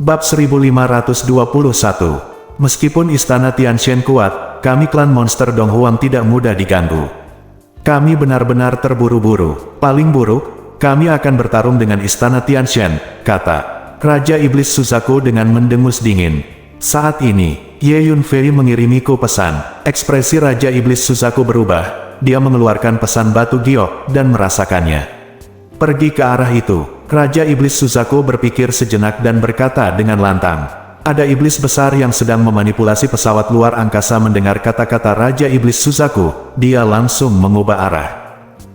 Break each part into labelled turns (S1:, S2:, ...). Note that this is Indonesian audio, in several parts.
S1: Bab 1521. Meskipun istana Tianshan kuat, kami klan monster Donghuang tidak mudah diganggu. Kami benar-benar terburu-buru. Paling buruk, kami akan bertarung dengan istana Tianshan, kata Raja Iblis Suzaku dengan mendengus dingin. Saat ini, Ye Yunfei mengirimiku pesan. Ekspresi Raja Iblis Suzaku berubah. Dia mengeluarkan pesan batu giok dan merasakannya. Pergi ke arah itu. Raja Iblis Suzaku berpikir sejenak dan berkata dengan lantang. Ada iblis besar yang sedang memanipulasi pesawat luar angkasa. Mendengar kata-kata Raja Iblis Suzaku, dia langsung mengubah arah.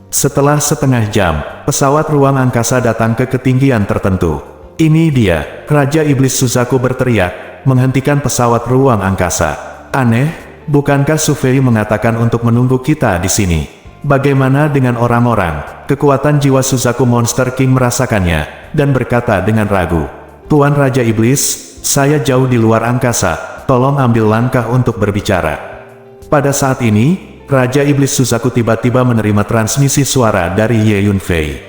S1: Setelah setengah jam, pesawat ruang angkasa datang ke ketinggian tertentu. Ini dia, Raja Iblis Suzaku berteriak, menghentikan pesawat ruang angkasa. Aneh, bukankah Su Fei mengatakan untuk menunggu kita di sini? Bagaimana dengan orang-orang? Kekuatan jiwa Suzaku Monster King merasakannya, dan berkata dengan ragu. Tuan Raja Iblis, saya jauh di luar angkasa, tolong ambil langkah untuk berbicara. Pada saat ini, Raja Iblis Suzaku tiba-tiba menerima transmisi suara dari Ye Yunfei.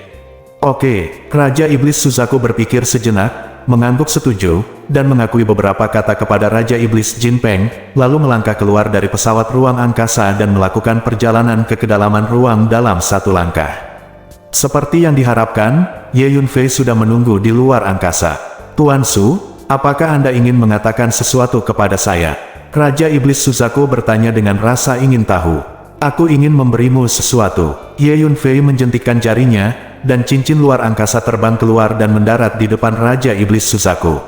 S1: Oke, Raja Iblis Suzaku berpikir sejenak, mengangguk setuju, dan mengakui beberapa kata kepada Raja Iblis Jin Peng, lalu melangkah keluar dari pesawat ruang angkasa dan melakukan perjalanan ke kedalaman ruang dalam satu langkah. Seperti yang diharapkan, Ye Yunfei sudah menunggu di luar angkasa. Tuan Su, apakah Anda ingin mengatakan sesuatu kepada saya? Raja Iblis Suzaku bertanya dengan rasa ingin tahu. Aku ingin memberimu sesuatu. Ye Yunfei menjentikkan jarinya, dan cincin luar angkasa terbang keluar dan mendarat di depan Raja Iblis Suzaku.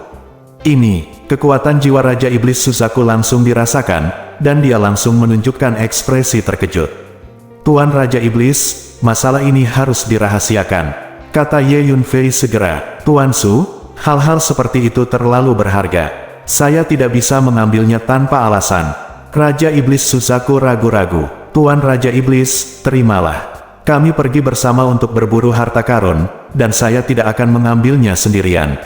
S1: Ini, kekuatan jiwa Raja Iblis Suzaku langsung dirasakan, dan dia langsung menunjukkan ekspresi terkejut. Tuan Raja Iblis, masalah ini harus dirahasiakan, kata Ye Yunfei segera. Tuan Su, hal-hal seperti itu terlalu berharga. Saya tidak bisa mengambilnya tanpa alasan. Raja Iblis Suzaku ragu-ragu. Tuan Raja Iblis, terimalah. Kami pergi bersama untuk berburu harta karun, dan saya tidak akan mengambilnya sendirian.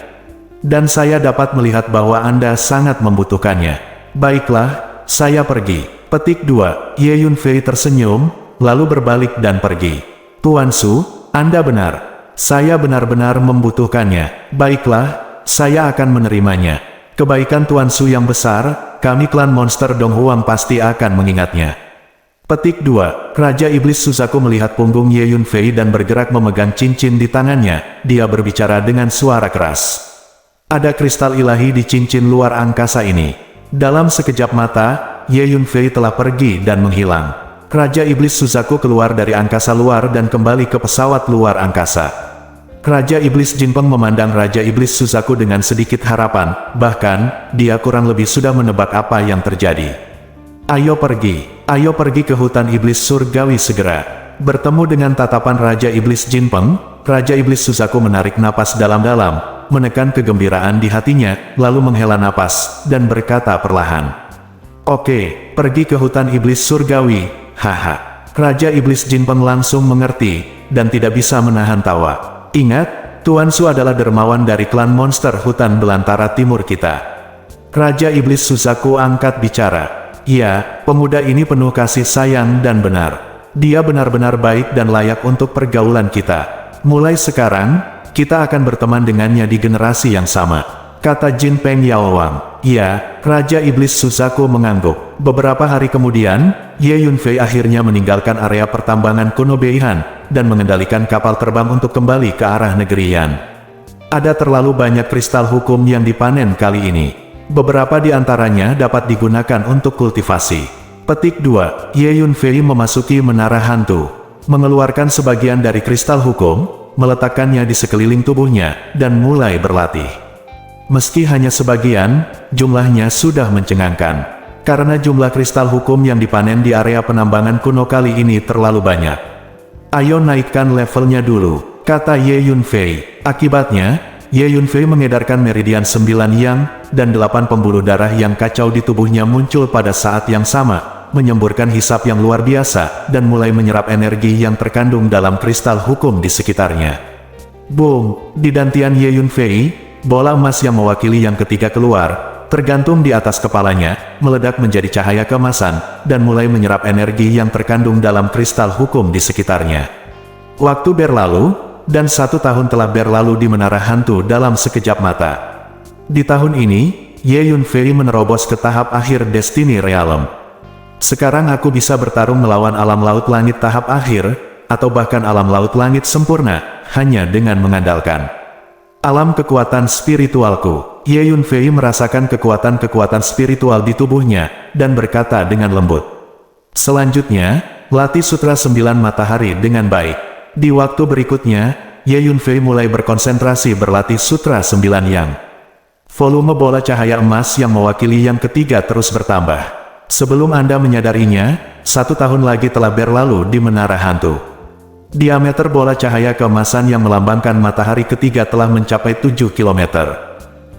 S1: Dan saya dapat melihat bahwa Anda sangat membutuhkannya. Baiklah, saya pergi. Petik 2. Ye Yunfei tersenyum, lalu berbalik dan pergi. Tuan Su, Anda benar. Saya benar-benar membutuhkannya. Baiklah, saya akan menerimanya. Kebaikan Tuan Su yang besar, kami klan monster Donghuang pasti akan mengingatnya. Petik 2. Raja Iblis Suzaku melihat punggung Ye Yunfei dan bergerak memegang cincin di tangannya. Dia berbicara dengan suara keras. Ada kristal ilahi di cincin luar angkasa ini. Dalam sekejap mata, Ye Yunfei telah pergi dan menghilang. Raja Iblis Suzaku keluar dari angkasa luar dan kembali ke pesawat luar angkasa. Raja Iblis Jinpeng memandang Raja Iblis Suzaku dengan sedikit harapan, bahkan, dia kurang lebih sudah menebak apa yang terjadi. Ayo pergi ke hutan iblis surgawi segera. Bertemu dengan tatapan Raja Iblis Jinpeng, Raja Iblis Suzaku menarik napas dalam-dalam, menekan kegembiraan di hatinya, lalu menghela napas, dan berkata perlahan. Oke, pergi ke hutan iblis surgawi, haha. Raja Iblis Jinpeng langsung mengerti, dan tidak bisa menahan tawa. Ingat, Tuan Su adalah dermawan dari klan monster hutan belantara timur kita. Raja Iblis Suzaku angkat bicara. Ya, pemuda ini penuh kasih sayang dan benar. Dia benar-benar baik dan layak untuk pergaulan kita. Mulai sekarang, kita akan berteman dengannya di generasi yang sama, kata Jin Peng Yaowang. Ya, Raja Iblis Suzaku mengangguk. Beberapa hari kemudian, Ye Yunfei akhirnya meninggalkan area pertambangan kuno Beihan, dan mengendalikan kapal terbang untuk kembali ke arah negeri Yan. Ada terlalu banyak kristal hukum yang dipanen kali ini. Beberapa di antaranya dapat digunakan untuk kultivasi. Petik 2. Ye Yunfei memasuki menara hantu. Mengeluarkan sebagian dari kristal hukum, meletakkannya di sekeliling tubuhnya, dan mulai berlatih. Meski hanya sebagian, jumlahnya sudah mencengangkan. Karena jumlah kristal hukum yang dipanen di area penambangan kuno kali ini terlalu banyak. Ayo naikkan levelnya dulu, kata Ye Yunfei. Akibatnya, Ye Yunfei mengedarkan meridian 9 yang, dan 8 pembuluh darah yang kacau di tubuhnya muncul pada saat yang sama, menyemburkan hisap yang luar biasa, dan mulai menyerap energi yang terkandung dalam kristal hukum di sekitarnya. Boom! Di dantian Ye Yunfei, bola emas yang mewakili yang ketiga keluar, tergantung di atas kepalanya, meledak menjadi cahaya keemasan, dan mulai menyerap energi yang terkandung dalam kristal hukum di sekitarnya. Waktu berlalu, dan 1 tahun telah berlalu di menara hantu dalam sekejap mata. Di tahun ini, Ye Yunfei menerobos ke tahap akhir Destiny Realm. Sekarang aku bisa bertarung melawan alam laut langit tahap akhir, atau bahkan alam laut langit sempurna, hanya dengan mengandalkan alam kekuatan spiritualku. Ye Yunfei merasakan kekuatan-kekuatan spiritual di tubuhnya, dan berkata dengan lembut. Selanjutnya, latih Sutra 9 Matahari dengan baik. Di waktu berikutnya, Ye Yunfei mulai berkonsentrasi berlatih Sutra 9 Yang. Volume bola cahaya emas yang mewakili yang ketiga terus bertambah. Sebelum Anda menyadarinya, 1 tahun lagi telah berlalu di Menara Hantu. Diameter bola cahaya keemasan yang melambangkan matahari ketiga telah mencapai 7 km.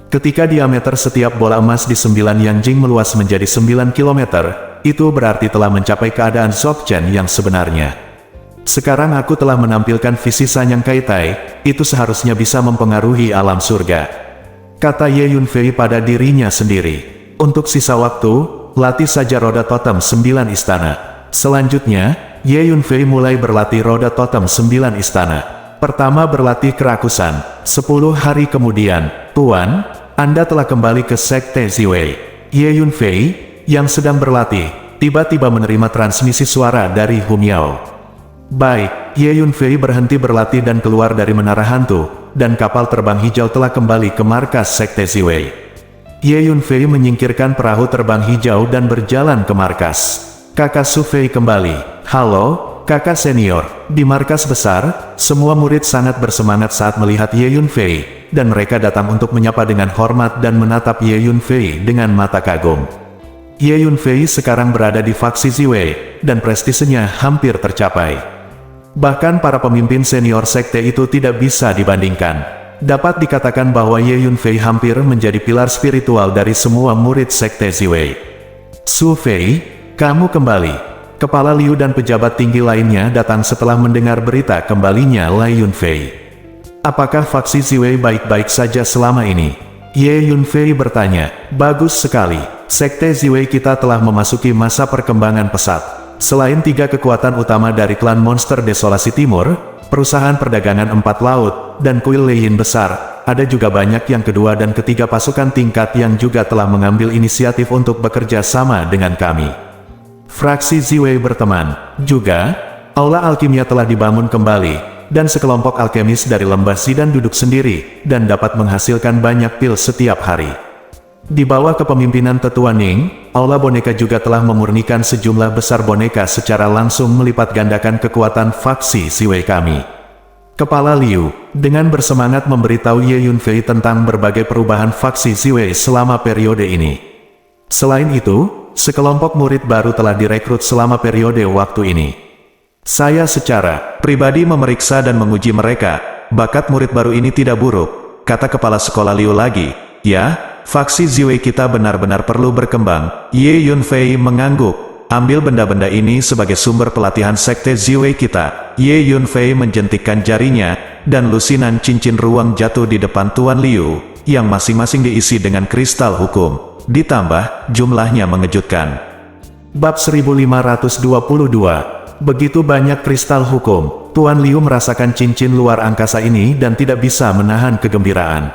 S1: Ketika diameter setiap bola emas di 9 Yang Jing meluas menjadi 9 km, itu berarti telah mencapai keadaan Dzogchen yang sebenarnya. Sekarang aku telah menampilkan visi Sanyang Kaitai, itu seharusnya bisa mempengaruhi alam surga, kata Ye Yunfei pada dirinya sendiri. Untuk sisa waktu, latih saja roda totem 9 istana. Selanjutnya, Ye Yunfei mulai berlatih roda totem 9 istana. Pertama berlatih kerakusan. 10 hari kemudian, Tuan, Anda telah kembali ke Sekte Ziwei. Ye Yunfei, yang sedang berlatih, tiba-tiba menerima transmisi suara dari Humiao. Baik, Ye Yunfei berhenti berlatih dan keluar dari Menara Hantu, dan kapal terbang hijau telah kembali ke markas Sekte Ziwei. Ye Yunfei menyingkirkan perahu terbang hijau dan berjalan ke markas. Kakak Su Fei kembali. Halo, kakak senior. Di markas besar, semua murid sangat bersemangat saat melihat Ye Yunfei, dan mereka datang untuk menyapa dengan hormat dan menatap Ye Yunfei dengan mata kagum. Ye Yunfei sekarang berada di faksi Ziwei, dan prestisenya hampir tercapai. Bahkan para pemimpin senior sekte itu tidak bisa dibandingkan. Dapat dikatakan bahwa Ye Yunfei hampir menjadi pilar spiritual dari semua murid sekte Ziwei. Su Fei, kamu kembali. Kepala Liu dan pejabat tinggi lainnya datang setelah mendengar berita kembalinya Lai Yunfei. Apakah faksi Ziwei baik-baik saja selama ini? Ye Yunfei bertanya. Bagus sekali. Sekte Ziwei kita telah memasuki masa perkembangan pesat. Selain 3 kekuatan utama dari klan monster Desolasi Timur, perusahaan perdagangan 4 laut, dan kuil Leiyin besar, ada juga banyak yang kedua dan ketiga pasukan tingkat yang juga telah mengambil inisiatif untuk bekerja sama dengan kami. Fraksi Ziwei berteman. Juga, Aula Alkimia telah dibangun kembali, dan sekelompok alkemis dari lembah Zidan duduk sendiri, dan dapat menghasilkan banyak pil setiap hari. Di bawah kepemimpinan Tetua Ning, Aula Boneka juga telah memurnikan sejumlah besar boneka secara langsung melipat gandakan kekuatan faksi Ziwei kami. Kepala Liu, dengan bersemangat memberitahu Ye Yunfei tentang berbagai perubahan faksi Ziwei selama periode ini. Selain itu, sekelompok murid baru telah direkrut selama periode waktu ini. Saya secara pribadi memeriksa dan menguji mereka. Bakat murid baru ini tidak buruk, kata kepala sekolah Liu lagi. Ya, faksi Ziwei kita benar-benar perlu berkembang. Ye Yunfei mengangguk. Ambil benda-benda ini sebagai sumber pelatihan sekte Ziwei kita. Ye Yunfei menjentikkan jarinya, dan lusinan cincin ruang jatuh di depan Tuan Liu, yang masing-masing diisi dengan kristal hukum. Ditambah, jumlahnya mengejutkan. Bab 1522. Begitu banyak kristal hukum, Tuan Liu merasakan cincin luar angkasa ini dan tidak bisa menahan kegembiraan.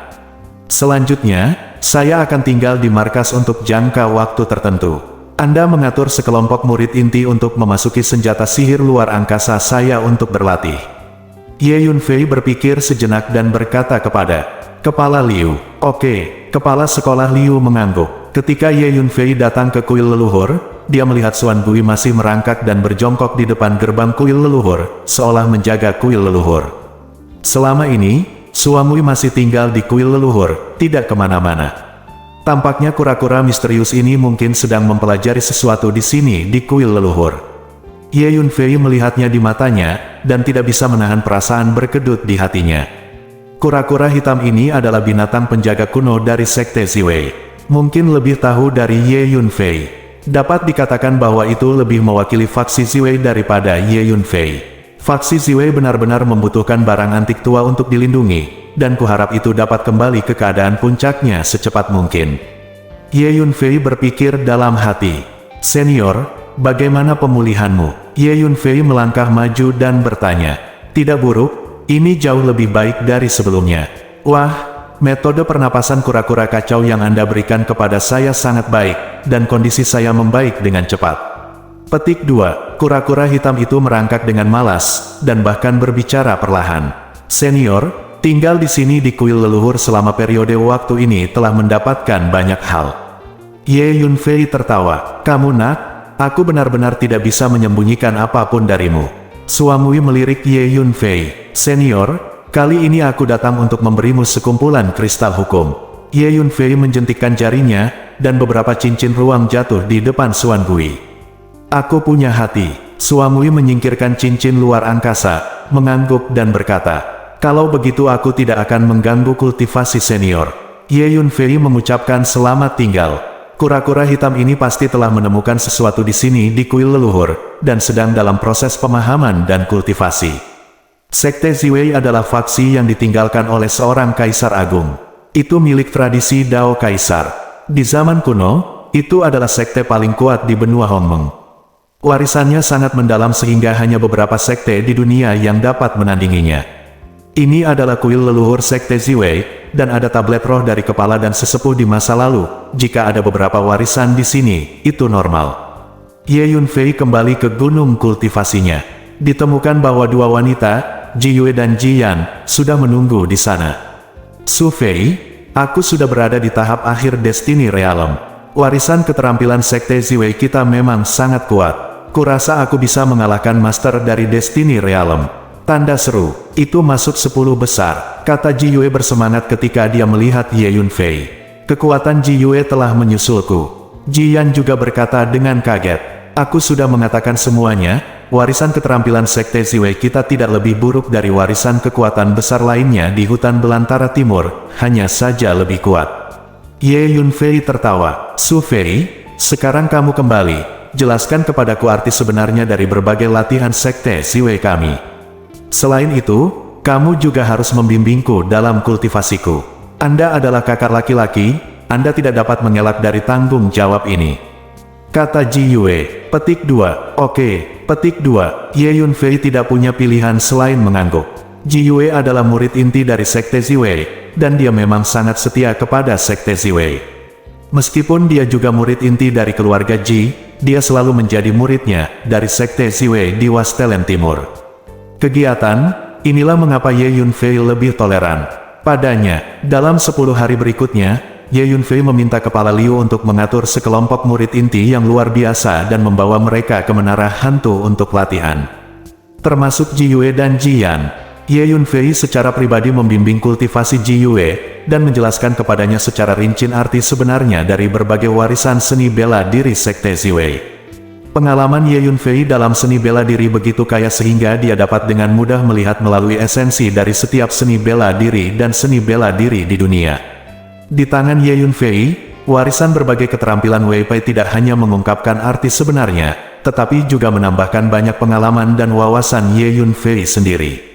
S1: Selanjutnya, saya akan tinggal di markas untuk jangka waktu tertentu. Anda mengatur sekelompok murid inti untuk memasuki senjata sihir luar angkasa saya untuk berlatih. Ye Yunfei berpikir sejenak dan berkata kepada Kepala Liu. Oke, Kepala Sekolah Liu mengangguk. Ketika Ye Yunfei datang ke kuil leluhur, dia melihat Xuan Gui masih merangkak dan berjongkok di depan gerbang kuil leluhur, seolah menjaga kuil leluhur. Selama ini, Xuan Gui masih tinggal di kuil leluhur, tidak kemana-mana. Tampaknya kura-kura misterius ini mungkin sedang mempelajari sesuatu di sini di kuil leluhur. Ye Yunfei melihatnya di matanya, dan tidak bisa menahan perasaan berkedut di hatinya. Kura-kura hitam ini adalah binatang penjaga kuno dari Sekte Ziwei. Mungkin lebih tahu dari Ye Yunfei. Dapat dikatakan bahwa itu lebih mewakili faksi Ziwei daripada Ye Yunfei. Faksi Ziwei benar-benar membutuhkan barang antik tua untuk dilindungi, dan kuharap itu dapat kembali ke keadaan puncaknya secepat mungkin. Ye Yunfei berpikir dalam hati. Senior, bagaimana pemulihanmu? Ye Yunfei melangkah maju dan bertanya. Tidak buruk, ini jauh lebih baik dari sebelumnya. Wah, metode pernapasan kura-kura kacau yang Anda berikan kepada saya sangat baik, dan kondisi saya membaik dengan cepat. Petik 2. Kura-kura hitam itu merangkak dengan malas, dan bahkan berbicara perlahan. Senior, tinggal di sini di kuil leluhur selama periode waktu ini telah mendapatkan banyak hal. Ye Yunfei tertawa. Kamu nak, aku benar-benar tidak bisa menyembunyikan apapun darimu. Suamui melirik Ye Yunfei. Senior, kali ini aku datang untuk memberimu sekumpulan kristal hukum. Ye Yunfei menjentikkan jarinya, dan beberapa cincin ruang jatuh di depan Suan Gui. Aku punya hati. Suamui menyingkirkan cincin luar angkasa, mengangguk dan berkata, kalau begitu aku tidak akan mengganggu kultivasi senior. Ye Yunfei mengucapkan selamat tinggal. Kura-kura hitam ini pasti telah menemukan sesuatu di sini di kuil leluhur, dan sedang dalam proses pemahaman dan kultivasi. Sekte Ziwei adalah faksi yang ditinggalkan oleh seorang kaisar agung. Itu milik tradisi Dao Kaisar. Di zaman kuno, itu adalah sekte paling kuat di benua Hongmeng. Warisannya sangat mendalam sehingga hanya beberapa sekte di dunia yang dapat menandinginya. Ini adalah kuil leluhur sekte Ziwei, dan ada tablet roh dari kepala dan sesepuh di masa lalu. Jika ada beberapa warisan di sini, itu normal. Ye Yunfei kembali ke gunung kultivasinya. Ditemukan bahwa dua wanita, Ji Yue dan Ji Yan, sudah menunggu di sana. Su Fei, aku sudah berada di tahap akhir Destiny Realm. Warisan keterampilan sekte Ziwei kita memang sangat kuat. Kurasa aku bisa mengalahkan master dari Destiny Realm. Tanda seru, itu masuk 10 besar, kata Ji Yue bersemangat ketika dia melihat Ye Yunfei. Kekuatan Ji Yue telah menyusulku. Ji Yan juga berkata dengan kaget. Aku sudah mengatakan semuanya. Warisan keterampilan sekte Ziwei kita tidak lebih buruk dari warisan kekuatan besar lainnya di hutan belantara timur, hanya saja lebih kuat. Ye Yunfei tertawa. Su Fei, sekarang kamu kembali. Jelaskan kepadaku arti sebenarnya dari berbagai latihan sekte Ziwei kami. Selain itu, kamu juga harus membimbingku dalam kultivasiku. Anda adalah kakak laki-laki, Anda tidak dapat mengelak dari tanggung jawab ini. Kata Ji Yue. Petik 2. Oke. Petik 2. Ye Yunfei tidak punya pilihan selain mengangguk. Ji Yue adalah murid inti dari sekte Ziwei, dan dia memang sangat setia kepada sekte Ziwei. Meskipun dia juga murid inti dari keluarga Ji, dia selalu menjadi muridnya dari sekte Ziwei di Wastelen Timur. Kegiatan, inilah mengapa Ye Yunfei lebih toleran padanya. Dalam 10 hari berikutnya, Ye Yunfei meminta kepala Liu untuk mengatur sekelompok murid inti yang luar biasa dan membawa mereka ke menara hantu untuk latihan. Termasuk Ji Yue dan Ji Yan. Ye Yunfei secara pribadi membimbing kultivasi Ji Yue, dan menjelaskan kepadanya secara rinci arti sebenarnya dari berbagai warisan seni bela diri sekte Ziwei. Pengalaman Ye Yunfei dalam seni bela diri begitu kaya sehingga dia dapat dengan mudah melihat melalui esensi dari setiap seni bela diri dan seni bela diri di dunia. Di tangan Ye Yunfei, warisan berbagai keterampilan Wei Pai tidak hanya mengungkapkan arti sebenarnya, tetapi juga menambahkan banyak pengalaman dan wawasan Ye Yunfei sendiri.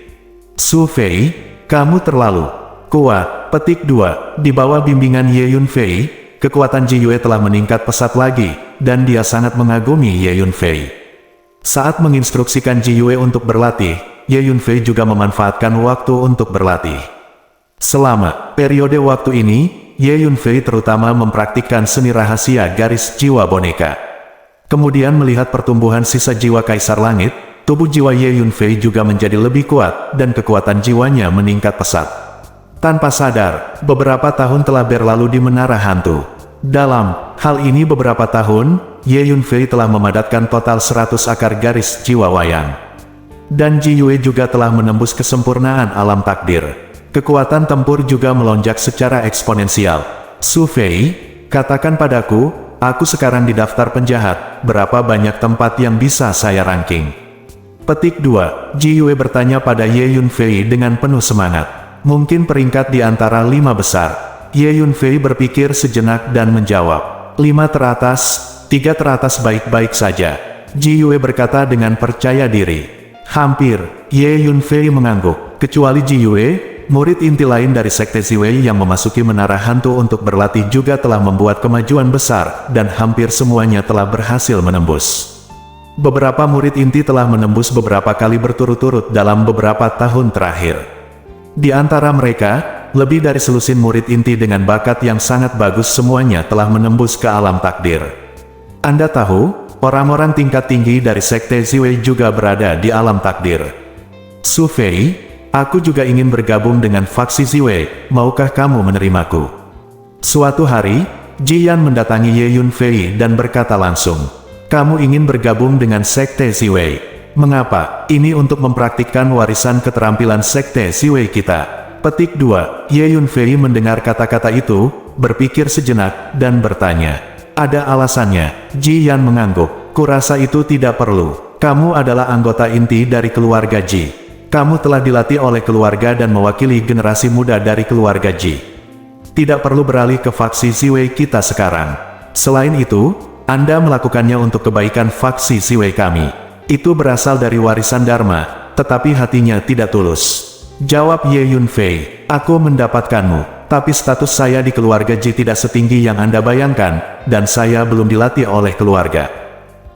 S1: Su Fei, kamu terlalu kuat. Petik 2. Di bawah bimbingan Ye Yunfei, kekuatan Ji Yue telah meningkat pesat lagi, dan dia sangat mengagumi Ye Yunfei. Saat menginstruksikan Ji Yue untuk berlatih, Ye Yunfei juga memanfaatkan waktu untuk berlatih. Selama periode waktu ini, Ye Yunfei terutama mempraktikkan seni rahasia garis jiwa boneka. Kemudian melihat pertumbuhan sisa jiwa Kaisar Langit, tubuh jiwa Ye Yunfei juga menjadi lebih kuat, dan kekuatan jiwanya meningkat pesat. Tanpa sadar, beberapa tahun telah berlalu di menara hantu. Dalam hal ini beberapa tahun, Ye Yunfei telah memadatkan total 100 akar garis jiwa wayang. Dan Ji Yue juga telah menembus kesempurnaan alam takdir. Kekuatan tempur juga melonjak secara eksponensial. Su Fei, katakan padaku, aku sekarang di daftar penjahat, berapa banyak tempat yang bisa saya ranking? Petik 2. Ji Yue bertanya pada Ye Yunfei dengan penuh semangat. Mungkin peringkat di antara 5 besar. Ye Yunfei berpikir sejenak dan menjawab. 5 teratas, 3 teratas baik-baik saja. Ji Yue berkata dengan percaya diri. Hampir. Ye Yunfei mengangguk. Kecuali Ji Yue, murid inti lain dari sekte Ziwei yang memasuki menara hantu untuk berlatih juga telah membuat kemajuan besar, dan hampir semuanya telah berhasil menembus. Beberapa murid inti telah menembus beberapa kali berturut-turut dalam beberapa tahun terakhir. Di antara mereka, lebih dari selusin murid inti dengan bakat yang sangat bagus semuanya telah menembus ke alam takdir. Anda tahu, orang-orang tingkat tinggi dari Sekte Ziwei juga berada di alam takdir. Su Fei, aku juga ingin bergabung dengan faksi Ziwei, maukah kamu menerimaku? Suatu hari, Ji Yan mendatangi Ye Yunfei dan berkata langsung, kamu ingin bergabung dengan Sekte Ziwei. Mengapa? Ini untuk mempraktikkan warisan keterampilan Sekte Ziwei kita. Petik 2. Ye Yunfei mendengar kata-kata itu, berpikir sejenak, dan bertanya. Ada alasannya. Ji Yan mengangguk. Kurasa itu tidak perlu. Kamu adalah anggota inti dari keluarga Ji. Kamu telah dilatih oleh keluarga dan mewakili generasi muda dari keluarga Ji. Tidak perlu beralih ke faksi Ziwei kita sekarang. Selain itu, Anda melakukannya untuk kebaikan faksi Ziwei kami. Itu berasal dari warisan Dharma, tetapi hatinya tidak tulus. Jawab Ye Yunfei, aku mendapatkanmu, tapi status saya di keluarga Ji tidak setinggi yang Anda bayangkan, dan saya belum dilatih oleh keluarga.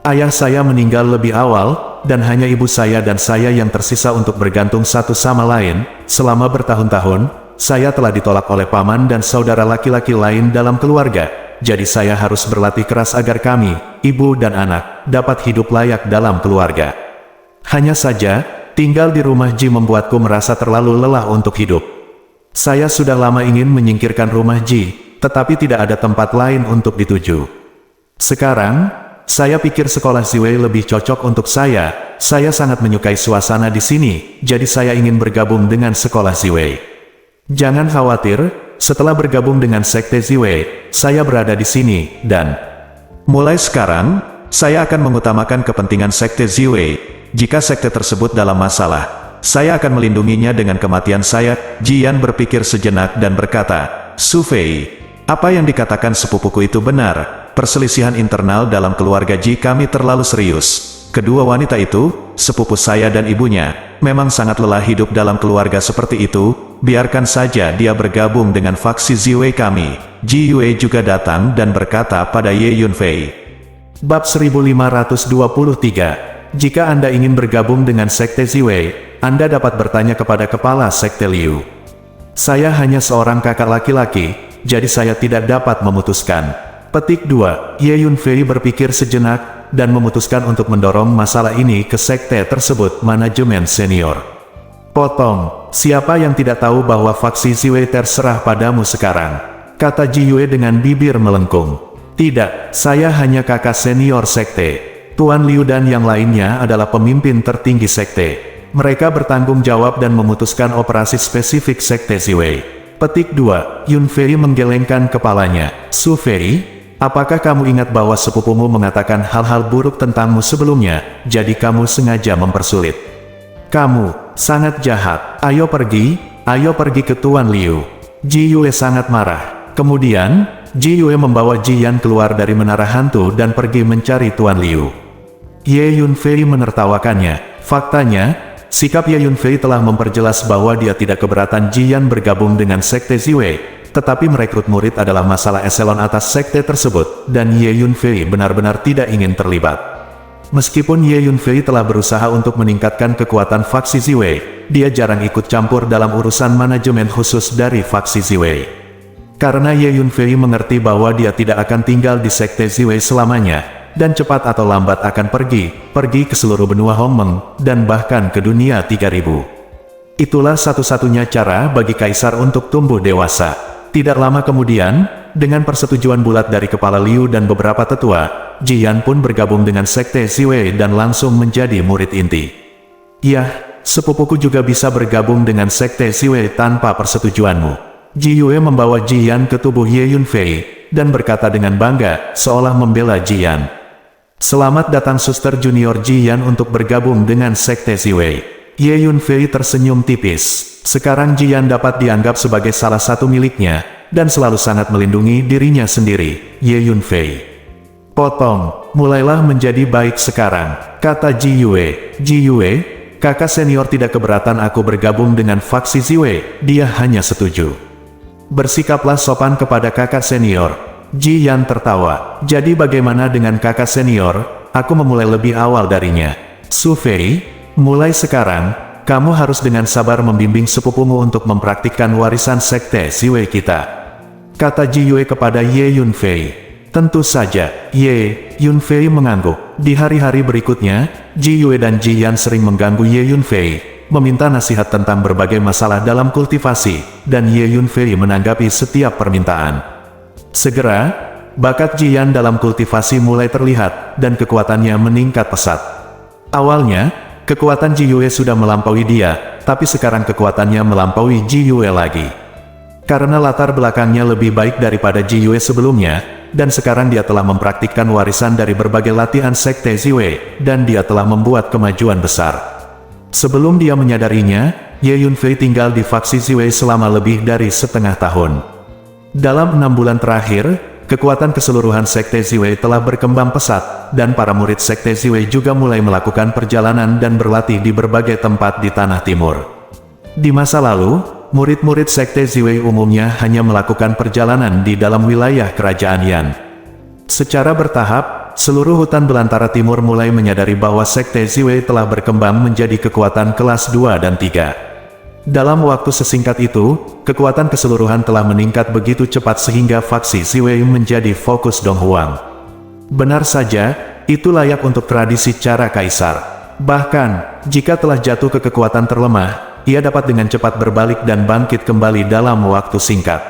S1: Ayah saya meninggal lebih awal, dan hanya ibu saya dan saya yang tersisa untuk bergantung satu sama lain. Selama bertahun-tahun, saya telah ditolak oleh paman dan saudara laki-laki lain dalam keluarga, jadi saya harus berlatih keras agar kami, ibu dan anak, dapat hidup layak dalam keluarga. Hanya saja, tinggal di rumah Ji membuatku merasa terlalu lelah untuk hidup. Saya sudah lama ingin menyingkirkan rumah Ji, tetapi tidak ada tempat lain untuk dituju. Sekarang, saya pikir sekolah Ziwei lebih cocok untuk saya. Saya sangat menyukai suasana di sini, jadi saya ingin bergabung dengan sekolah Ziwei. Jangan khawatir, setelah bergabung dengan Sekte Ziwei, saya berada di sini, dan mulai sekarang, saya akan mengutamakan kepentingan Sekte Ziwei. Jika sekte tersebut dalam masalah, saya akan melindunginya dengan kematian saya. Ji Yan berpikir sejenak dan berkata, Su Fei, apa yang dikatakan sepupuku itu benar. Perselisihan internal dalam keluarga Ji kami terlalu serius. Kedua wanita itu, sepupu saya dan ibunya, memang sangat lelah hidup dalam keluarga seperti itu. Biarkan saja dia bergabung dengan faksi Ziwei kami. Ji Yue juga datang dan berkata pada Ye Yunfei. Bab 1523. Jika Anda ingin bergabung dengan Sekte Ziwei, Anda dapat bertanya kepada kepala Sekte Liu. Saya hanya seorang kakak laki-laki, jadi saya tidak dapat memutuskan. Petik 2. Ye Yunfei berpikir sejenak, dan memutuskan untuk mendorong masalah ini ke sekte tersebut manajemen senior. Potong, siapa yang tidak tahu bahwa faksi Ziwei terserah padamu sekarang? Kata Ji Yue dengan bibir melengkung. Tidak, saya hanya kakak senior sekte. Tuan Liu dan yang lainnya adalah pemimpin tertinggi sekte. Mereka bertanggung jawab dan memutuskan operasi spesifik Sekte Ziwei. Petik 2. Yunfei menggelengkan kepalanya. Su Fei, apakah kamu ingat bahwa sepupumu mengatakan hal-hal buruk tentangmu sebelumnya, jadi kamu sengaja mempersulit? Kamu sangat jahat. Ayo pergi ke Tuan Liu. Ji Yue sangat marah. Kemudian, Ji Yue membawa Ji Yan keluar dari menara hantu dan pergi mencari Tuan Liu. Ye Yunfei menertawakannya. Faktanya, sikap Ye Yunfei telah memperjelas bahwa dia tidak keberatan Ji Yan bergabung dengan Sekte Ziwei, tetapi merekrut murid adalah masalah eselon atas sekte tersebut, dan Ye Yunfei benar-benar tidak ingin terlibat. Meskipun Ye Yunfei telah berusaha untuk meningkatkan kekuatan faksi Ziwei, dia jarang ikut campur dalam urusan manajemen khusus dari faksi Ziwei. Karena Ye Yunfei mengerti bahwa dia tidak akan tinggal di Sekte Ziwei selamanya, dan cepat atau lambat akan pergi ke seluruh benua Hongmeng, dan bahkan ke dunia 3000. Itulah satu-satunya cara bagi kaisar untuk tumbuh dewasa. Tidak lama kemudian, dengan persetujuan bulat dari kepala Liu dan beberapa tetua, Ji Yan pun bergabung dengan Sekte Ziwei dan langsung menjadi murid inti. Yah, sepupuku juga bisa bergabung dengan Sekte Ziwei tanpa persetujuanmu. Ji Yue membawa Ji Yan ke tubuh Ye Yunfei, dan berkata dengan bangga, seolah membela Ji Yan. Selamat datang suster junior Ji Yan untuk bergabung dengan Sekte Ziwei. Ye Yunfei tersenyum tipis. Sekarang Ji Yan dapat dianggap sebagai salah satu miliknya, dan selalu sangat melindungi dirinya sendiri. Ye Yunfei. Potong, mulailah menjadi baik sekarang, kata Ji Yue. Ji Yue, kakak senior tidak keberatan aku bergabung dengan faksi Ziwei, dia hanya setuju. Bersikaplah sopan kepada kakak senior. Ji Yan tertawa. Jadi bagaimana dengan kakak senior? Aku memulai lebih awal darinya. Su Fei, mulai sekarang, kamu harus dengan sabar membimbing sepupumu untuk mempraktikkan warisan sekte Ziwei kita, kata Ji Yue kepada Ye Yunfei. Tentu saja, Ye Yunfei mengangguk. Di hari-hari berikutnya, Ji Yue dan Ji Yan sering mengganggu Ye Yunfei, meminta nasihat tentang berbagai masalah dalam kultivasi, dan Ye Yunfei menanggapi setiap permintaan. Segera, bakat Ji Yan dalam kultivasi mulai terlihat, dan kekuatannya meningkat pesat. Awalnya, kekuatan Ji Yue sudah melampaui dia, tapi sekarang kekuatannya melampaui Ji Yue lagi. Karena latar belakangnya lebih baik daripada Ji Yue sebelumnya, dan sekarang dia telah mempraktikkan warisan dari berbagai latihan sekte Ziwei, dan dia telah membuat kemajuan besar. Sebelum dia menyadarinya, Ye Yunfei tinggal di faksi Ziwei selama lebih dari setengah tahun. Dalam 6 bulan terakhir, kekuatan keseluruhan sekte Ziwei telah berkembang pesat, dan para murid sekte Ziwei juga mulai melakukan perjalanan dan berlatih di berbagai tempat di Tanah Timur. Di masa lalu, murid-murid sekte Ziwei umumnya hanya melakukan perjalanan di dalam wilayah kerajaan Yan. Secara bertahap, seluruh hutan belantara timur mulai menyadari bahwa sekte Ziwei telah berkembang menjadi kekuatan kelas 2 dan 3. Dalam waktu sesingkat itu, kekuatan keseluruhan telah meningkat begitu cepat sehingga faksi Ziwei menjadi fokus Dong Huang. Benar saja, itu layak untuk tradisi cara kaisar. Bahkan, jika telah jatuh ke kekuatan terlemah, ia dapat dengan cepat berbalik dan bangkit kembali dalam waktu singkat.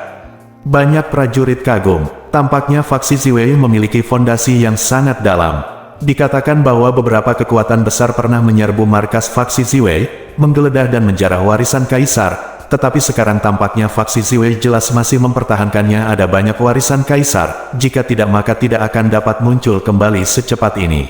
S1: Banyak prajurit kagum, tampaknya faksi Ziwei memiliki fondasi yang sangat dalam. Dikatakan bahwa beberapa kekuatan besar pernah menyerbu markas faksi Ziwei, menggeledah dan menjarah warisan kaisar, tetapi sekarang tampaknya faksi Ziwei jelas masih mempertahankannya. Ada banyak warisan kaisar, jika tidak maka tidak akan dapat muncul kembali secepat ini.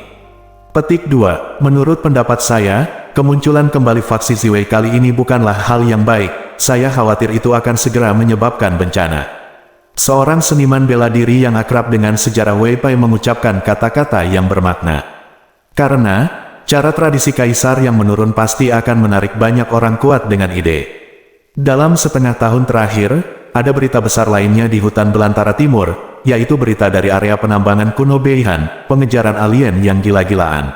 S1: Petik 2. Menurut pendapat saya, kemunculan kembali faksi Ziwei kali ini bukanlah hal yang baik. Saya khawatir itu akan segera menyebabkan bencana. Seorang seniman bela diri yang akrab dengan sejarah Wei Pai mengucapkan kata-kata yang bermakna. Karena, cara tradisi kaisar yang menurun pasti akan menarik banyak orang kuat dengan ide. Dalam setengah tahun terakhir, ada berita besar lainnya di hutan belantara timur, yaitu berita dari area penambangan kuno Beihan, pengejaran alien yang gila-gilaan.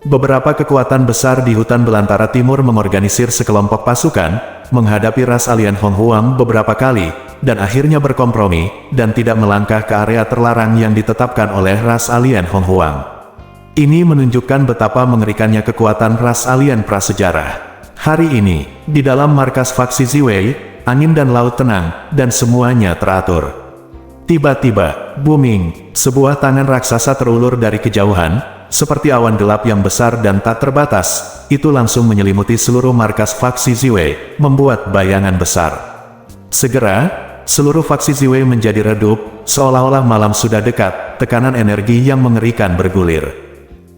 S1: Beberapa kekuatan besar di hutan belantara timur mengorganisir sekelompok pasukan, menghadapi ras alien Hong Huang beberapa kali, dan akhirnya berkompromi, dan tidak melangkah ke area terlarang yang ditetapkan oleh ras alien Hong Huang. Ini menunjukkan betapa mengerikannya kekuatan ras alien prasejarah. Hari ini, di dalam markas faksi Ziwei, angin dan laut tenang, dan semuanya teratur. Tiba-tiba, booming, sebuah tangan raksasa terulur dari kejauhan, seperti awan gelap yang besar dan tak terbatas, itu langsung menyelimuti seluruh markas faksi Ziwei, membuat bayangan besar. Segera, seluruh faksi Ziwei menjadi redup, seolah-olah malam sudah dekat, tekanan energi yang mengerikan bergulir.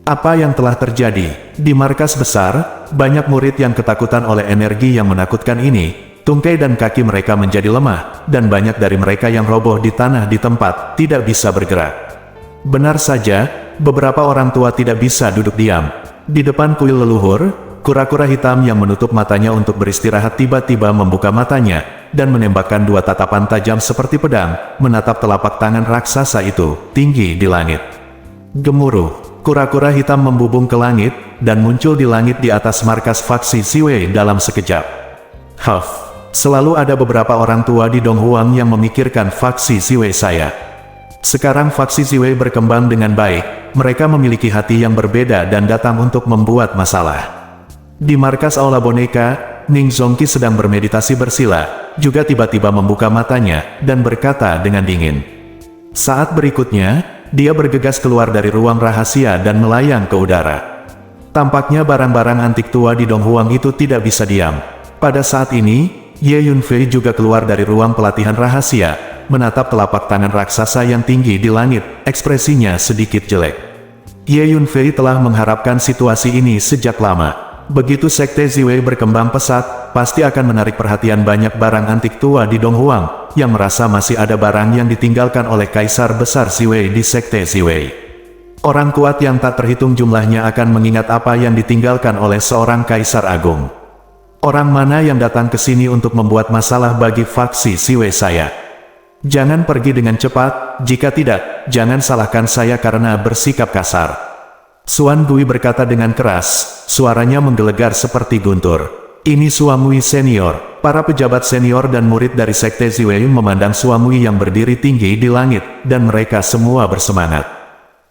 S1: Apa yang telah terjadi? Di markas besar, banyak murid yang ketakutan oleh energi yang menakutkan ini. Tungkai dan kaki mereka menjadi lemah, dan banyak dari mereka yang roboh di tanah di tempat, tidak bisa bergerak. Benar saja, beberapa orang tua tidak bisa duduk diam. Di depan kuil leluhur, kura-kura hitam yang menutup matanya untuk beristirahat tiba-tiba membuka matanya, dan menembakkan 2 tatapan tajam seperti pedang, menatap telapak tangan raksasa itu, tinggi di langit. Gemuruh. Kura-kura hitam membubung ke langit, dan muncul di langit di atas markas faksi Ziwei dalam sekejap. Selalu ada beberapa orang tua di Dong Huang yang memikirkan faksi Ziwei saya. Sekarang faksi Ziwei berkembang dengan baik, mereka memiliki hati yang berbeda dan datang untuk membuat masalah. Di markas aula boneka, Ning Zongqi sedang bermeditasi bersila, juga tiba-tiba membuka matanya, dan berkata dengan dingin. Saat berikutnya, dia bergegas keluar dari ruang rahasia dan melayang ke udara. Tampaknya barang-barang antik tua di Dong Huang itu tidak bisa diam. Pada saat ini, Ye Yunfei juga keluar dari ruang pelatihan rahasia, menatap telapak tangan raksasa yang tinggi di langit, ekspresinya sedikit jelek. Ye Yunfei telah mengharapkan situasi ini sejak lama. Begitu sekte Ziwei berkembang pesat, pasti akan menarik perhatian banyak barang antik tua di Dong Huang, yang merasa masih ada barang yang ditinggalkan oleh Kaisar Besar Ziwei di sekte Ziwei. Orang kuat yang tak terhitung jumlahnya akan mengingat apa yang ditinggalkan oleh seorang Kaisar Agung. Orang mana yang datang ke sini untuk membuat masalah bagi faksi Ziwei saya? Jangan pergi dengan cepat, jika tidak, jangan salahkan saya karena bersikap kasar. Suan Gui berkata dengan keras, suaranya menggelegar seperti guntur. Ini Suamui senior. Para pejabat senior dan murid dari Sekte Ziwei memandang Suamui yang berdiri tinggi di langit, dan mereka semua bersemangat.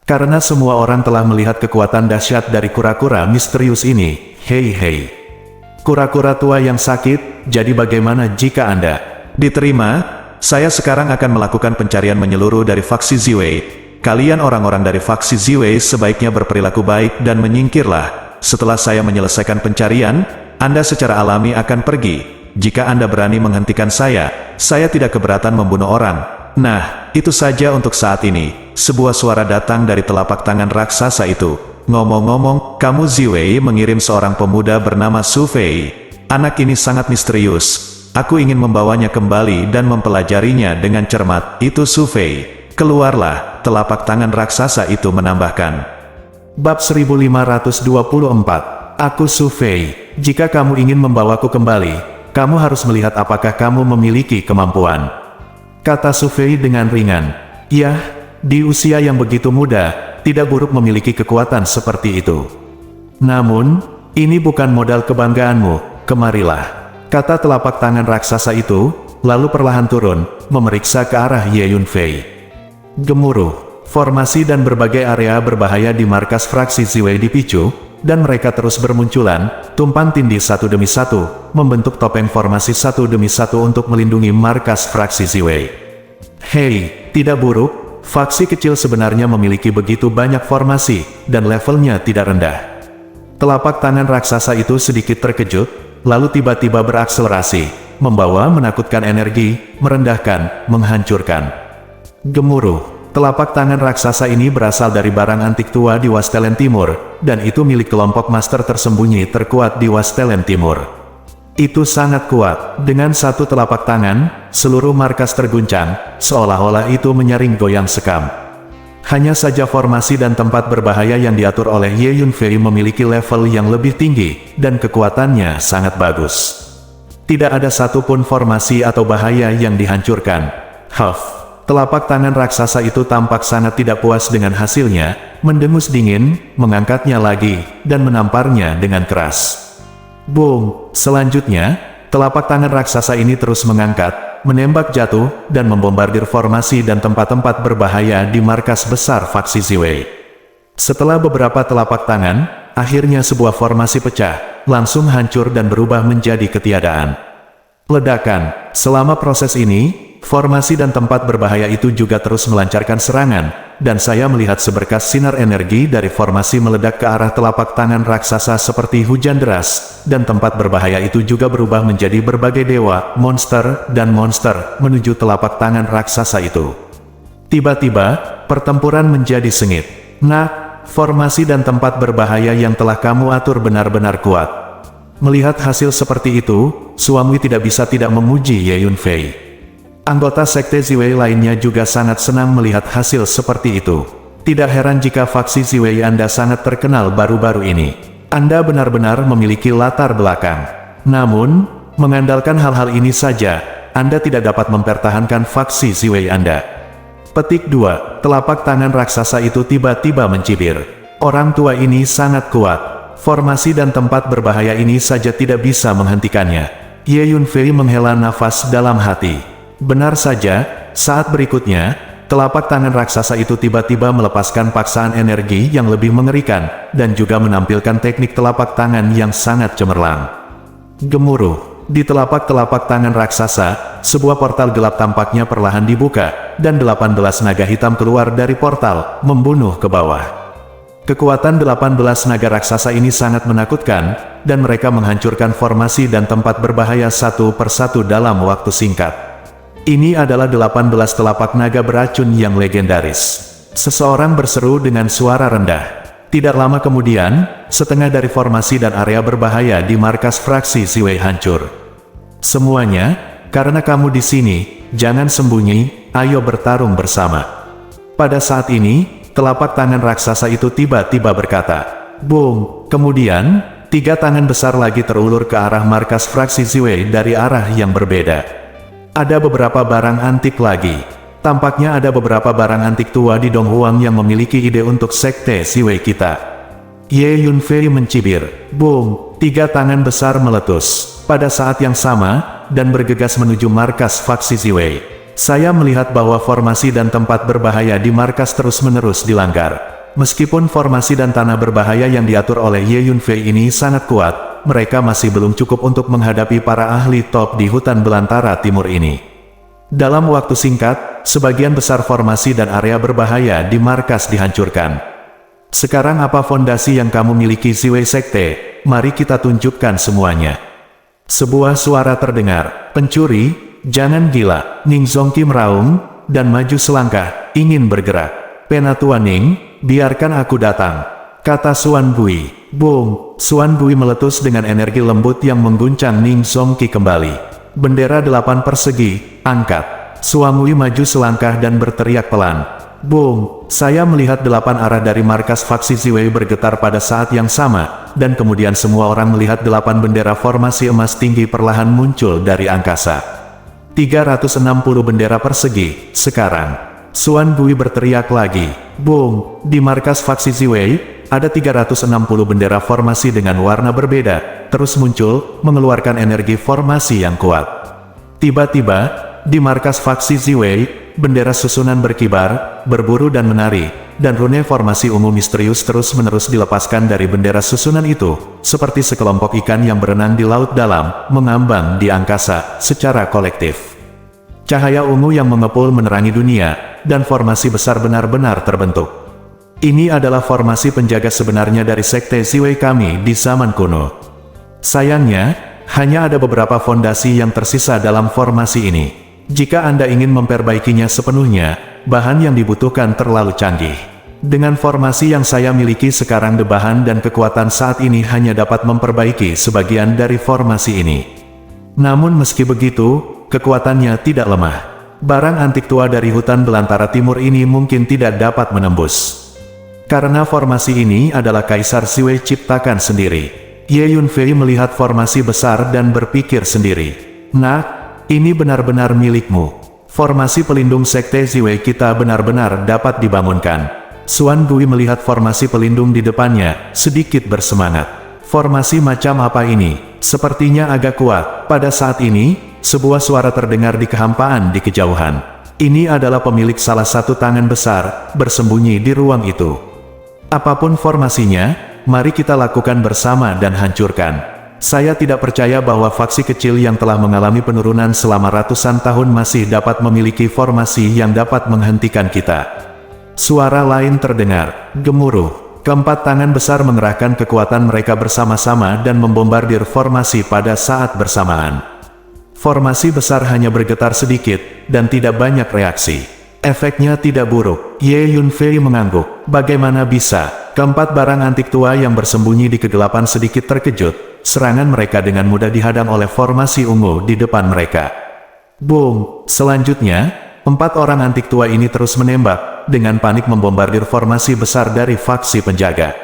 S1: Karena semua orang telah melihat kekuatan dahsyat dari kura-kura misterius ini. Hei. Kura-kura tua yang sakit, jadi bagaimana jika Anda diterima? Saya sekarang akan melakukan pencarian menyeluruh dari faksi Ziwei. Kalian orang-orang dari faksi Ziwei sebaiknya berperilaku baik dan menyingkirlah. Setelah saya menyelesaikan pencarian, Anda secara alami akan pergi. Jika Anda berani menghentikan saya tidak keberatan membunuh orang. Nah, itu saja untuk saat ini. Sebuah suara datang dari telapak tangan raksasa itu. Ngomong-ngomong, kamu Ziwei mengirim seorang pemuda bernama Su Fei. Anak ini sangat misterius. Aku ingin membawanya kembali dan mempelajarinya dengan cermat. Itu Su Fei. Keluarlah, telapak tangan raksasa itu menambahkan. Bab 1524. Aku Su Fei. Jika kamu ingin membawaku kembali, kamu harus melihat apakah kamu memiliki kemampuan. Kata Su Fei dengan ringan. Ya, di usia yang begitu muda, tidak buruk memiliki kekuatan seperti itu. Namun, ini bukan modal kebanggaanmu, kemarilah. Kata telapak tangan raksasa itu, lalu perlahan turun, memeriksa ke arah Ye Yunfei. Gemuruh, formasi dan berbagai area berbahaya di markas fraksi Ziwei dipicu, dan mereka terus bermunculan, tumpang tindih satu demi satu, membentuk topeng formasi satu demi satu untuk melindungi markas fraksi Ziwei. Hei, tidak buruk, faksi kecil sebenarnya memiliki begitu banyak formasi, dan levelnya tidak rendah. Telapak tangan raksasa itu sedikit terkejut, lalu tiba-tiba berakselerasi, membawa menakutkan energi, merendahkan, menghancurkan. Gemuruh. Telapak tangan raksasa ini berasal dari barang antik tua di Wastelen Timur, dan itu milik kelompok master tersembunyi terkuat di Wastelen Timur. Itu sangat kuat. Dengan satu telapak tangan, seluruh markas terguncang, seolah-olah itu menyaring goyang sekam. Hanya saja formasi dan tempat berbahaya yang diatur oleh Ye Yunfei memiliki level yang lebih tinggi, dan kekuatannya sangat bagus. Tidak ada satupun formasi atau bahaya yang dihancurkan. Telapak tangan raksasa itu tampak sangat tidak puas dengan hasilnya, mendengus dingin, mengangkatnya lagi, dan menamparnya dengan keras. Boom! Selanjutnya, telapak tangan raksasa ini terus mengangkat, menembak jatuh, dan membombardir formasi dan tempat-tempat berbahaya di markas besar faksi Ziwei. Setelah beberapa telapak tangan, akhirnya sebuah formasi pecah, langsung hancur dan berubah menjadi ketiadaan. Ledakan. Selama proses ini, formasi dan tempat berbahaya itu juga terus melancarkan serangan, dan saya melihat seberkas sinar energi dari formasi meledak ke arah telapak tangan raksasa seperti hujan deras, dan tempat berbahaya itu juga berubah menjadi berbagai dewa, monster, dan monster, menuju telapak tangan raksasa itu. Tiba-tiba, pertempuran menjadi sengit. Nah, formasi dan tempat berbahaya yang telah kamu atur benar-benar kuat. Melihat hasil seperti itu, Suamui tidak bisa tidak memuji Ye Yunfei. Anggota Sekte Ziwei lainnya juga sangat senang melihat hasil seperti itu. Tidak heran jika faksi Ziwei Anda sangat terkenal baru-baru ini. Anda benar-benar memiliki latar belakang. Namun, mengandalkan hal-hal ini saja, Anda tidak dapat mempertahankan faksi Ziwei Anda. Petik 2. Telapak tangan raksasa itu tiba-tiba mencibir. Orang tua ini sangat kuat. Formasi dan tempat berbahaya ini saja tidak bisa menghentikannya. Ye Yunfei menghela nafas dalam hati. Benar saja, saat berikutnya, telapak tangan raksasa itu tiba-tiba melepaskan paksaan energi yang lebih mengerikan, dan juga menampilkan teknik telapak tangan yang sangat cemerlang. Gemuruh. Di telapak-telapak tangan raksasa, sebuah portal gelap tampaknya perlahan dibuka, dan 18 naga hitam keluar dari portal, membunuh ke bawah. Kekuatan 18 naga raksasa ini sangat menakutkan, dan mereka menghancurkan formasi dan tempat berbahaya satu persatu dalam waktu singkat. Ini adalah 18 telapak naga beracun yang legendaris. Seseorang berseru dengan suara rendah. Tidak lama kemudian, setengah dari formasi dan area berbahaya di markas fraksi Ziwei hancur. Semuanya, karena kamu di sini, jangan sembunyi, ayo bertarung bersama. Pada saat ini, telapak tangan raksasa itu tiba-tiba berkata, boom! Kemudian, 3 tangan besar lagi terulur ke arah markas fraksi Ziwei dari arah yang berbeda. Ada beberapa barang antik lagi. Tampaknya ada beberapa barang antik tua di Donghuang yang memiliki ide untuk sekte Ziwei kita. Ye Yunfei mencibir. Boom! 3 tangan besar meletus pada saat yang sama, dan bergegas menuju markas faksi Ziwei. Saya melihat bahwa formasi dan tempat berbahaya di markas terus-menerus dilanggar. Meskipun formasi dan tanah berbahaya yang diatur oleh Ye Yunfei ini sangat kuat, mereka masih belum cukup untuk menghadapi para ahli top di hutan belantara timur ini. Dalam waktu singkat, sebagian besar formasi dan area berbahaya di markas dihancurkan. Sekarang apa fondasi yang kamu miliki Ziwei Sekte? Mari kita tunjukkan semuanya. Sebuah suara terdengar. Pencuri, jangan gila. Ning Zongqi meraung, dan maju selangkah, ingin bergerak. Penatua Ning, biarkan aku datang, kata Xuan Gui. Boom! Xuan Gui meletus dengan energi lembut yang mengguncang Ning Zongqi kembali. Bendera 8 persegi, angkat. Xuan Gui maju selangkah dan berteriak pelan. Boom! Saya melihat 8 arah dari markas faksi Ziwei bergetar pada saat yang sama, dan kemudian semua orang melihat 8 bendera formasi emas tinggi perlahan muncul dari angkasa. 360 bendera persegi, sekarang. Xuan Gui berteriak lagi. Boom! Di markas faksi Ziwei, ada 360 bendera formasi dengan warna berbeda, terus muncul, mengeluarkan energi formasi yang kuat. Tiba-tiba, di markas faksi Ziwei, bendera susunan berkibar, berburu dan menari, dan rune formasi ungu misterius terus-menerus dilepaskan dari bendera susunan itu, seperti sekelompok ikan yang berenang di laut dalam, mengambang di angkasa, secara kolektif. Cahaya ungu yang mengepul menerangi dunia, dan formasi besar benar-benar terbentuk. Ini adalah formasi penjaga sebenarnya dari Sekte Ziwei kami di zaman kuno. Sayangnya, hanya ada beberapa fondasi yang tersisa dalam formasi ini. Jika Anda ingin memperbaikinya sepenuhnya, bahan yang dibutuhkan terlalu canggih. Dengan formasi yang saya miliki sekarang, bahan dan kekuatan saat ini hanya dapat memperbaiki sebagian dari formasi ini. Namun meski begitu, kekuatannya tidak lemah. Barang antik tua dari hutan belantara timur ini mungkin tidak dapat menembus. Karena formasi ini adalah Kaisar Ziwei ciptakan sendiri. Ye Yunfei melihat formasi besar dan berpikir sendiri. Nah, ini benar-benar milikmu. Formasi pelindung Sekte Ziwei kita benar-benar dapat dibangunkan. Xuan Gui melihat formasi pelindung di depannya, sedikit bersemangat. Formasi macam apa ini? Sepertinya agak kuat. Pada saat ini, sebuah suara terdengar di kehampaan di kejauhan. Ini adalah pemilik salah satu tangan besar, bersembunyi di ruang itu. Apapun formasinya, mari kita lakukan bersama dan hancurkan. Saya tidak percaya bahwa faksi kecil yang telah mengalami penurunan selama ratusan tahun masih dapat memiliki formasi yang dapat menghentikan kita. Suara lain terdengar, gemuruh. Keempat tangan besar mengerahkan kekuatan mereka bersama-sama dan membombardir formasi pada saat bersamaan. Formasi besar hanya bergetar sedikit, dan tidak banyak reaksi. Efeknya tidak buruk. Ye Yunfei mengangguk. Bagaimana bisa? Keempat barang antik tua yang bersembunyi di kegelapan sedikit terkejut. Serangan mereka dengan mudah dihadang oleh formasi ungu di depan mereka. Boom! Selanjutnya, 4 orang antik tua ini terus menembak, dengan panik membombardir formasi besar dari faksi penjaga.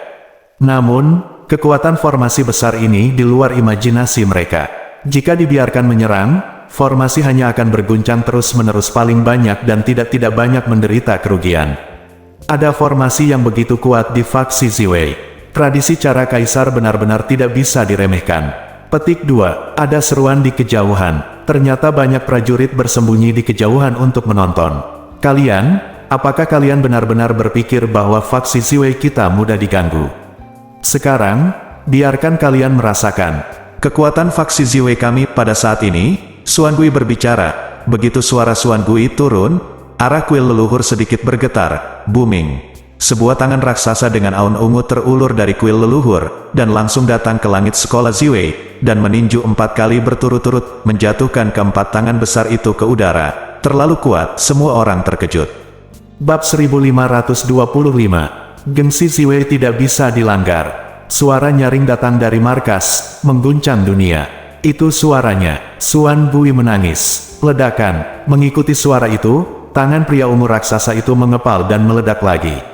S1: Namun, kekuatan formasi besar ini di luar imajinasi mereka. Jika dibiarkan menyerang, formasi hanya akan berguncang terus-menerus paling banyak dan tidak banyak menderita kerugian. Ada formasi yang begitu kuat di faksi Ziwei. Tradisi cara kaisar benar-benar tidak bisa diremehkan. Petik 2. Ada seruan di kejauhan. Ternyata banyak prajurit bersembunyi di kejauhan untuk menonton. Kalian, apakah kalian benar-benar berpikir bahwa faksi Ziwei kita mudah diganggu? Sekarang, biarkan kalian merasakan kekuatan faksi Ziwei kami pada saat ini. Xuan Gui berbicara. Begitu suara Xuan Gui turun, arah kuil leluhur sedikit bergetar, booming. Sebuah tangan raksasa dengan aun ungu terulur dari kuil leluhur, dan langsung datang ke langit sekolah Ziwei, dan meninju 4 kali berturut-turut, menjatuhkan keempat tangan besar itu ke udara. Terlalu kuat, semua orang terkejut. Bab 1525. Gengsi Ziwei tidak bisa dilanggar. Suara nyaring datang dari markas, mengguncang dunia. Itu suaranya. Xuan Gui menangis. Ledakan. Mengikuti suara itu, tangan pria ungu raksasa itu mengepal dan meledak lagi.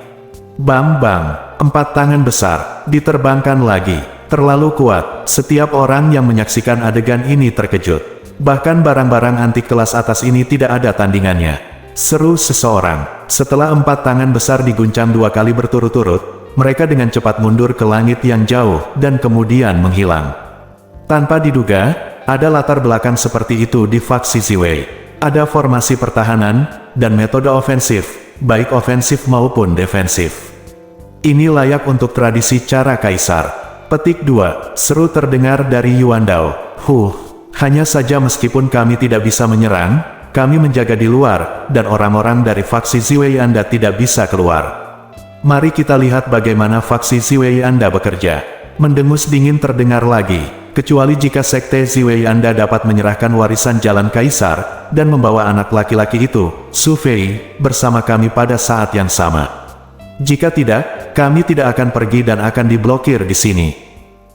S1: Bang-bang, 4 tangan besar, diterbangkan lagi. Terlalu kuat, setiap orang yang menyaksikan adegan ini terkejut. Bahkan barang-barang antik kelas atas ini tidak ada tandingannya. Seru seseorang. Setelah 4 tangan besar diguncang 2 kali berturut-turut, mereka dengan cepat mundur ke langit yang jauh dan kemudian menghilang. Tanpa diduga, ada latar belakang seperti itu di faksi Ziwei. Ada formasi pertahanan dan metode ofensif, baik ofensif maupun defensif. Ini layak untuk tradisi cara kaisar. Petik 2, seru terdengar dari Yuan Dao. Hanya saja meskipun kami tidak bisa menyerang, kami menjaga di luar, dan orang-orang dari faksi Ziwei Anda tidak bisa keluar. Mari kita lihat bagaimana faksi Ziwei Anda bekerja. Mendengus dingin terdengar lagi, kecuali jika sekte Ziwei Anda dapat menyerahkan warisan jalan kaisar, dan membawa anak laki-laki itu, Su Fei, bersama kami pada saat yang sama. Jika tidak, kami tidak akan pergi dan akan diblokir di sini.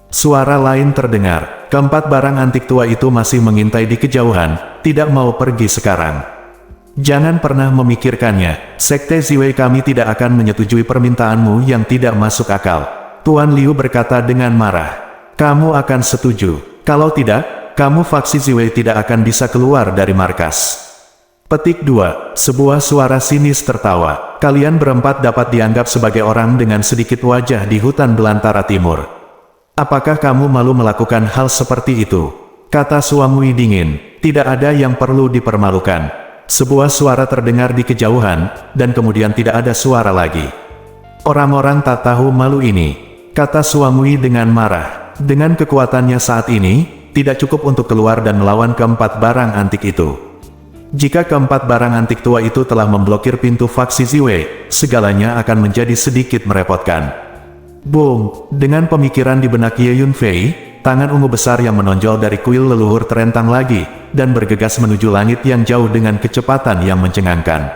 S1: Suara lain terdengar, keempat barang antik tua itu masih mengintai di kejauhan, tidak mau pergi sekarang. Jangan pernah memikirkannya, sekte Ziwei kami tidak akan menyetujui permintaanmu yang tidak masuk akal. Tuan Liu berkata dengan marah. Kamu akan setuju, kalau tidak, kamu faksi Ziwei tidak akan bisa keluar dari markas. Petik 2, sebuah suara sinis tertawa. Kalian berempat dapat dianggap sebagai orang dengan sedikit wajah di hutan belantara timur. Apakah kamu malu melakukan hal seperti itu? Kata Suamui dingin, tidak ada yang perlu dipermalukan. Sebuah suara terdengar di kejauhan, dan kemudian tidak ada suara lagi. Orang-orang tak tahu malu ini, kata Suamui dengan marah. Dengan kekuatannya saat ini, tidak cukup untuk keluar dan melawan keempat barang antik itu. Jika keempat barang antik tua itu telah memblokir pintu faksi Ziwei, segalanya akan menjadi sedikit merepotkan. Boom! Dengan pemikiran di benak Ye Yunfei, tangan ungu besar yang menonjol dari kuil leluhur terentang lagi, dan bergegas menuju langit yang jauh dengan kecepatan yang mencengangkan.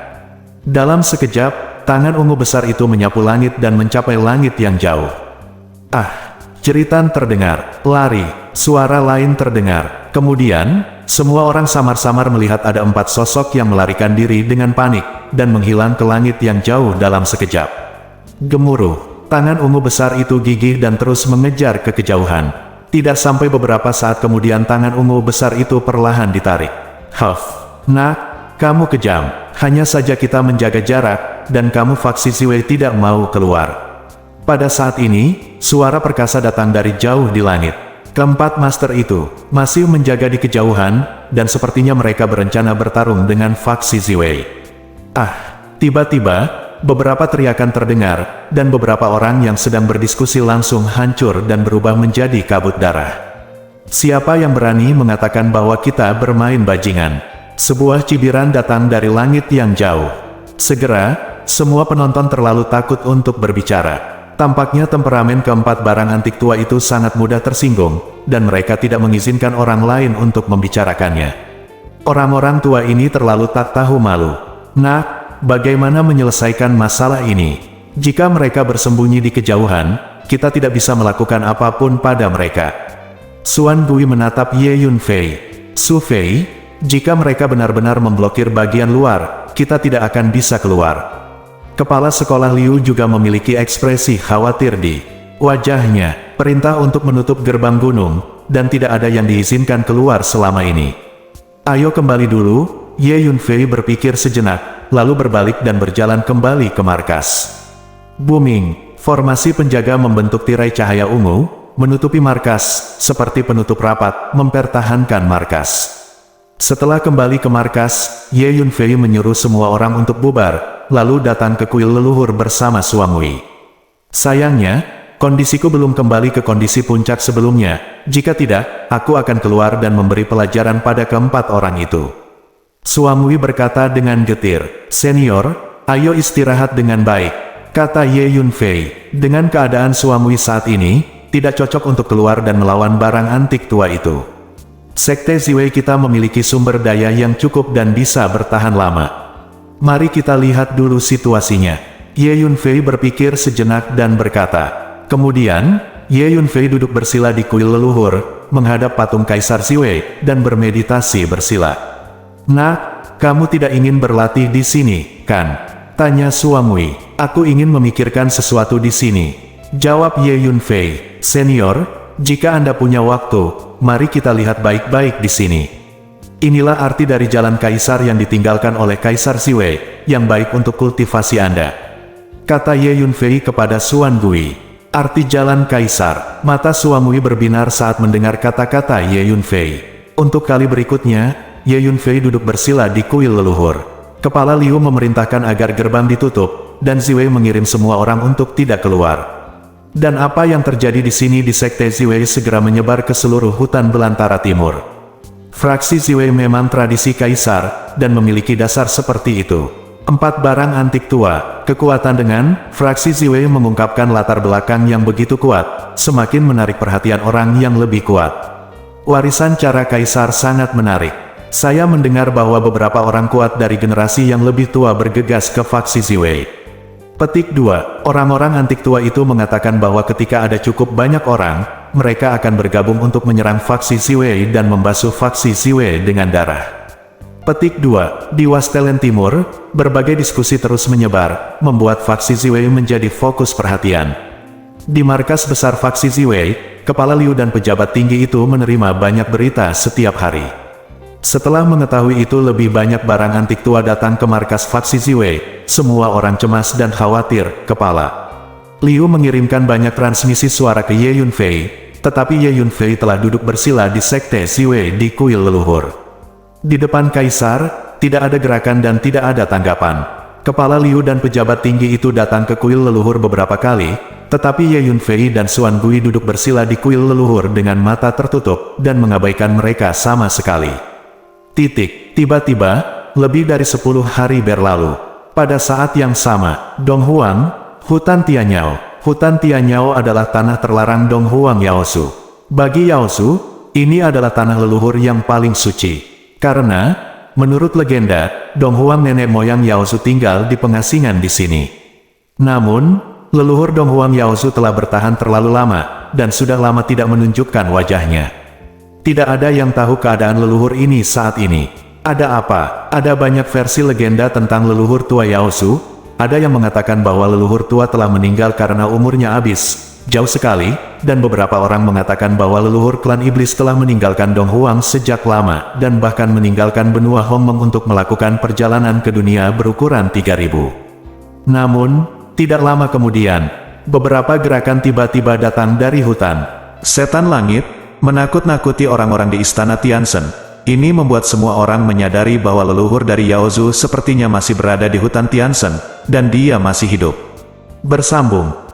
S1: Dalam sekejap, tangan ungu besar itu menyapu langit dan mencapai langit yang jauh. Jeritan terdengar, lari, suara lain terdengar. Kemudian, semua orang samar-samar melihat ada 4 sosok yang melarikan diri dengan panik, dan menghilang ke langit yang jauh dalam sekejap. Gemuruh. Tangan ungu besar itu gigih dan terus mengejar ke kejauhan. Tidak sampai beberapa saat kemudian tangan ungu besar itu perlahan ditarik. Nak, kamu kejam. Hanya saja kita menjaga jarak, dan kamu faksi Ziwei tidak mau keluar. Pada saat ini, suara perkasa datang dari jauh di langit. Keempat master itu masih menjaga di kejauhan, dan sepertinya mereka berencana bertarung dengan faksi Ziwei. Tiba-tiba, beberapa teriakan terdengar, dan beberapa orang yang sedang berdiskusi langsung hancur dan berubah menjadi kabut darah. Siapa yang berani mengatakan bahwa kita bermain bajingan? Sebuah cibiran datang dari langit yang jauh. Segera, semua penonton terlalu takut untuk berbicara. Tampaknya temperamen keempat barang antik tua itu sangat mudah tersinggung, dan mereka tidak mengizinkan orang lain untuk membicarakannya. Orang-orang tua ini terlalu tak tahu malu. Nak, bagaimana menyelesaikan masalah ini? Jika mereka bersembunyi di kejauhan, kita tidak bisa melakukan apapun pada mereka. Xuan Gui menatap Ye Yunfei. Su Fei, jika mereka benar-benar memblokir bagian luar, kita tidak akan bisa keluar. Kepala sekolah Liu juga memiliki ekspresi khawatir di wajahnya. Perintah untuk menutup gerbang gunung, dan tidak ada yang diizinkan keluar selama ini. Ayo kembali dulu, Ye Yunfei berpikir sejenak, lalu berbalik dan berjalan kembali ke markas. Booming, formasi penjaga membentuk tirai cahaya ungu, menutupi markas, seperti penutup rapat, mempertahankan markas. Setelah kembali ke markas, Ye Yunfei menyuruh semua orang untuk bubar, lalu datang ke kuil leluhur bersama Suamui. Sayangnya, kondisiku belum kembali ke kondisi puncak sebelumnya. Jika tidak, aku akan keluar dan memberi pelajaran pada keempat orang itu. Suamui berkata dengan getir, "Senior, ayo istirahat dengan baik," kata Ye Yunfei. Dengan keadaan Suamui saat ini, tidak cocok untuk keluar dan melawan barang antik tua itu. Sekte Ziwei kita memiliki sumber daya yang cukup dan bisa bertahan lama. Mari kita lihat dulu situasinya. Ye Yunfei berpikir sejenak dan berkata. Kemudian, Ye Yunfei duduk bersila di kuil leluhur, menghadap patung Kaisar Ziwei, dan bermeditasi bersila. Nak, kamu tidak ingin berlatih di sini, kan? Tanya Suamui. Aku ingin memikirkan sesuatu di sini. Jawab Ye Yunfei. Senior, jika Anda punya waktu, mari kita lihat baik-baik di sini. Inilah arti dari jalan Kaisar yang ditinggalkan oleh Kaisar Ziwei, yang baik untuk kultivasi Anda. kata Ye Yunfei kepada Xuan Gui. Arti jalan kaisar. Mata Xuan Gui berbinar saat mendengar kata-kata Ye Yunfei. Untuk kali berikutnya, Ye Yunfei duduk bersila di kuil leluhur. Kepala Liu memerintahkan agar gerbang ditutup, dan Ziwei mengirim semua orang untuk tidak keluar. Dan apa yang terjadi di sini di Sekte Ziwei segera menyebar ke seluruh hutan belantara timur. Fraksi Ziwei memang tradisi kaisar, dan memiliki dasar seperti itu. 4 barang antik tua, kekuatan dengan, fraksi Ziwei mengungkapkan latar belakang yang begitu kuat, semakin menarik perhatian orang yang lebih kuat. Warisan cara kaisar sangat menarik. Saya mendengar bahwa beberapa orang kuat dari generasi yang lebih tua bergegas ke faksi Ziwei. Petik 2. Orang-orang antik tua itu mengatakan bahwa ketika ada cukup banyak orang, mereka akan bergabung untuk menyerang faksi Ziwei dan membasuh faksi Ziwei dengan darah. Petik 2. Di Wastelen Timur, berbagai diskusi terus menyebar, membuat faksi Ziwei menjadi fokus perhatian. Di markas besar faksi Ziwei, kepala Liu dan pejabat tinggi itu menerima banyak berita setiap hari. Setelah mengetahui itu lebih banyak barang antik tua datang ke markas faksi Ziwei, semua orang cemas dan khawatir, kepala Liu mengirimkan banyak transmisi suara ke Ye Yunfei, tetapi Ye Yunfei telah duduk bersila di Sekte Ziwei di kuil leluhur. Di depan kaisar, tidak ada gerakan dan tidak ada tanggapan. Kepala Liu dan pejabat tinggi itu datang ke kuil leluhur beberapa kali, tetapi Ye Yunfei dan Xuan Gui duduk bersila di kuil leluhur dengan mata tertutup, dan mengabaikan mereka sama sekali. Tiba-tiba, lebih dari 10 hari berlalu. Pada saat yang sama, Dong Huang, Hutan Tianyao. Hutan Tianyao adalah tanah terlarang Dong Huang Yaosu. Bagi Yaosu, ini adalah tanah leluhur yang paling suci. Karena, menurut legenda, Dong Huang nenek moyang Yaosu tinggal di pengasingan di sini. Namun, leluhur Dong Huang Yaosu telah bertahan terlalu lama, dan sudah lama tidak menunjukkan wajahnya. Tidak ada yang tahu keadaan leluhur ini saat ini. Ada apa? Ada banyak versi legenda tentang leluhur tua Yaosu. Ada yang mengatakan bahwa leluhur tua telah meninggal karena umurnya habis, jauh sekali, dan beberapa orang mengatakan bahwa leluhur klan iblis telah meninggalkan Dong Huang sejak lama, dan bahkan meninggalkan benua Hongmeng untuk melakukan perjalanan ke dunia berukuran 3000. Namun, tidak lama kemudian, beberapa gerakan tiba-tiba datang dari hutan. Setan langit, menakut-nakuti orang-orang di istana Tianzhen. Ini membuat semua orang menyadari bahwa leluhur dari Yaozu sepertinya masih berada di hutan Tianzhen, dan dia masih hidup. Bersambung.